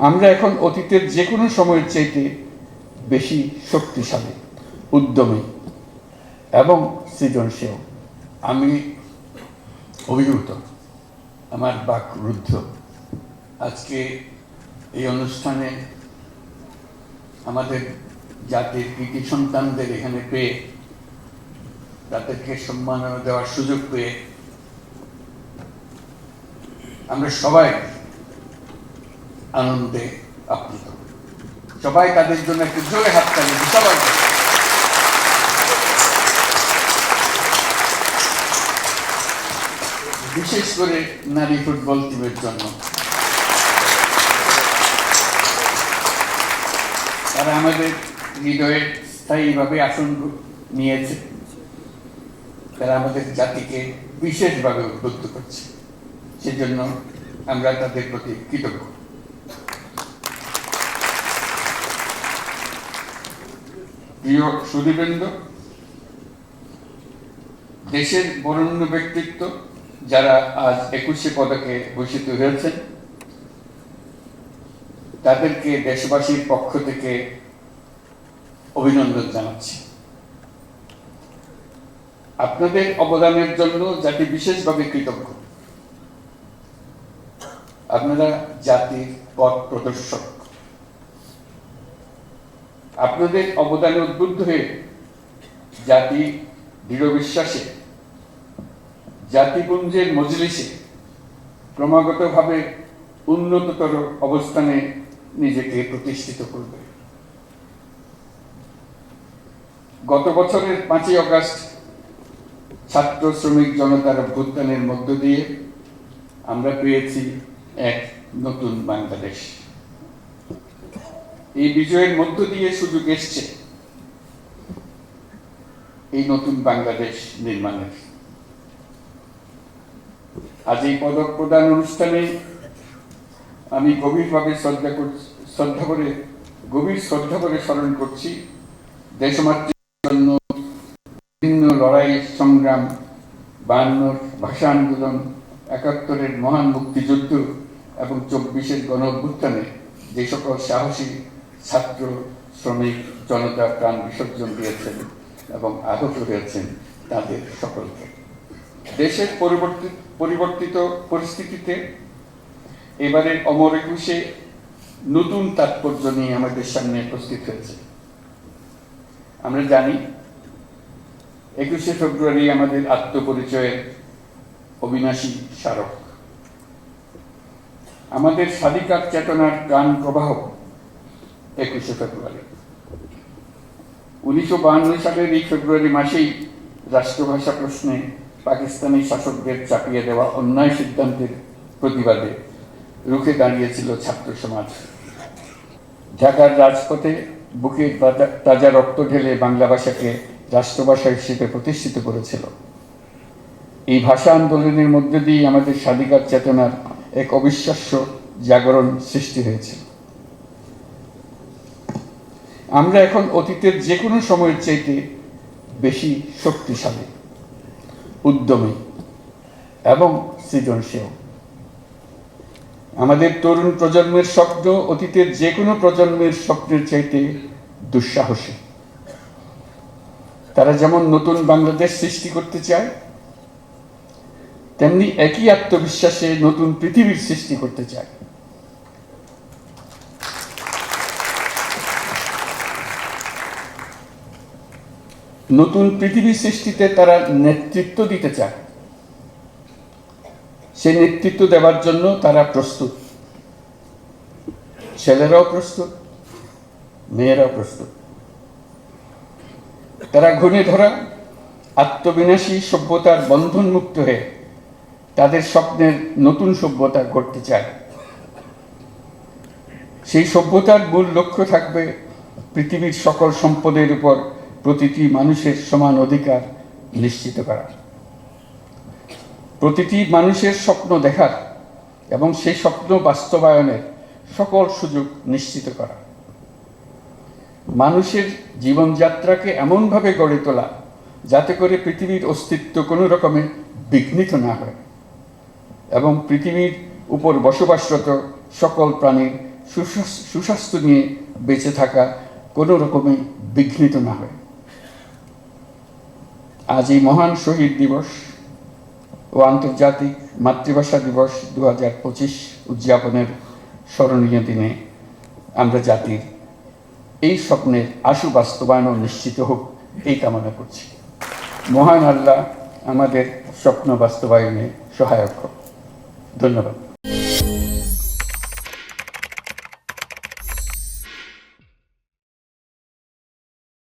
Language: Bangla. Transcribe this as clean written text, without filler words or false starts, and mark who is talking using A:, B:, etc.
A: আমরা এখন অতীতের যে কোনো সময়ের চাইতে বেশি শক্তিশালী, উদ্যমী এবং সৃজনশীল। আমি অভিভূত, আমার বাক রুদ্ধ। আজকে এই অনুষ্ঠানে আমাদের জাতির কৃতি সন্তানদের এখানে পেয়ে, তাদেরকে সম্মাননা দেওয়ার সুযোগ পেয়ে আমরা সবাই আনন্দে আপ্লুত। সবাই তাদের জন্য একটু জোরে হাততালি দিই সবাই। বিশেষ করে নারী ফুটবল টিমের জন্য। তারা আমাদের হৃদয়ে স্থায়ীভাবে আসন নিয়েছে। তারা আমাদের জাতিকে বিশেষভাবে উদ্বুদ্ধ করছে, সেজন্য আমরা তাদের প্রতি কৃতজ্ঞ। প্রিয় সুধীবৃন্দ, দেশের বরেণ্য ব্যক্তিত্ব যারা আজ 21শে পদকে ভূষিত হয়েছেন, তাদেরকে দেশবাসীর পক্ষ থেকে অভিনন্দন জানাচ্ছি। আপনাদের অবদানের জন্য জাতি বিশেষভাবে কৃতজ্ঞ। আপনারা জাতির পথ প্রদর্শক। আপনাদের অবদানে উদ্বুদ্ধ হয়ে জাতি দৃঢ় বিশ্বাসে জাতিপুঞ্জের মজলিসে ক্রমাগতভাবে উন্নততর অবস্থানে নিজেকে প্রতিষ্ঠিত করবে। গত বছরের 5ই আগস্ট ছাত্র শ্রমিক জনতার অভ্যুত্থানের মধ্য দিয়ে আমরা পেয়েছি এক নতুন বাংলাদেশ। এই বিজয়ের মধ্য দিয়ে সুযোগ এসছে এই নতুন বাংলাদেশ নির্মাণের। আজ এই পদক প্রদান অনুষ্ঠানে আমি গভীর শ্রদ্ধা করে স্মরণ করছি দেশমাতৃর জন্য বিভিন্ন লড়াই সংগ্রাম, 52 ভাষা আন্দোলন, 71-এর মহান মুক্তিযুদ্ধ এবং 24-এর গণ অভ্যুত্থানে যে সকল সাহসী ছাত্র শ্রমিক জনতা প্রাণ বিসর্জন দিয়েছেন এবং আহত হয়েছেন, তাদের সকলকে। দেশের পরিবর্তিত পরিস্থিতিতে এবারের অমর একুশে নতুন তাৎপর্য নিয়ে আমাদের সামনে উপস্থিত হয়েছে। আমরা জানি 21শে ফেব্রুয়ারি আমাদের আত্মপরিচয়ের অবিনাশী স্মারক। আমাদের স্বাধিকার চেতনার প্রাণ প্রবাহ 21শে ফেব্রুয়ারি। 1952 সালের এই ফেব্রুয়ারি মাসেই রাষ্ট্রভাষা প্রশ্নে পাকিস্তানি শাসকদের চাপিয়ে দেওয়া অন্যায় সিদ্ধান্তের প্রতিবাদে রুখে দাঁড়িয়েছিল ছাত্র সমাজ। ঢাকার রাজপথে বুকের তাজা রক্ত ঢেলে বাংলা ভাষাকে রাষ্ট্রভাষা হিসেবে প্রতিষ্ঠিত করেছিল। এই ভাষা আন্দোলনের মধ্য দিয়ে আমাদের স্বাধিকার চেতনার এক অবিশ্বাস্য জাগরণ সৃষ্টি হয়েছিল। আমরা এখন অতীতের যে কোনো সময়ের চাইতে বেশি শক্তিশালী, উদ্যমী এবং সৃজনশীল। আমাদের তরুণ প্রজন্মের স্বপ্ন অতীতের যে কোনো প্রজন্মের স্বপ্নের চাইতে দুঃসাহসী। তারা যেমন নতুন বাংলাদেশ সৃষ্টি করতে চায়, তেমনি একই আত্মবিশ্বাসে নতুন পৃথিবীর সৃষ্টি করতে চায়। নতুন পৃথিবী সৃষ্টিতে তারা নেতৃত্ব দিতে চায়। সেই নেতৃত্ব দেওয়ার জন্য তারা প্রস্তুত। ছেলেরাও প্রস্তুত, মেয়েরাও প্রস্তুত। তারা ঘুণে ধরা আত্মবিনাশী সভ্যতার বন্ধন মুক্ত হয়ে তাদের স্বপ্নের নতুন সভ্যতা গড়তে চায়। সেই সভ্যতার মূল লক্ষ্য থাকবে পৃথিবীর সকল সম্পদের উপর প্রতিটি মানুষের সমান অধিকার নিশ্চিত করা, প্রতিটি মানুষের স্বপ্ন দেখার এবং সেই স্বপ্ন বাস্তবায়নের সকল সুযোগ নিশ্চিত করা, মানুষের জীবনযাত্রাকে এমনভাবে গড়ে তোলা যাতে করে পৃথিবীর অস্তিত্ব কোনো রকমে বিঘ্নিত না হয় এবং পৃথিবীর উপর বসবাসরত সকল প্রাণীর সুস্বাস্থ্য নিয়ে বেঁচে থাকা কোনো রকমই বিঘ্নিত না হয়। আজ এই মহান শহীদ দিবস ও আন্তর্জাতিক মাতৃভাষা দিবস 2025 উদযাপনের স্মরণীয় দিনে আমরা জাতির এই স্বপ্নের আশু বাস্তবায়ন নিশ্চিত হোক এই কামনা করছি। মহান আল্লাহ আমাদের স্বপ্ন বাস্তবায়নে সহায়ক হোক। ধন্যবাদ।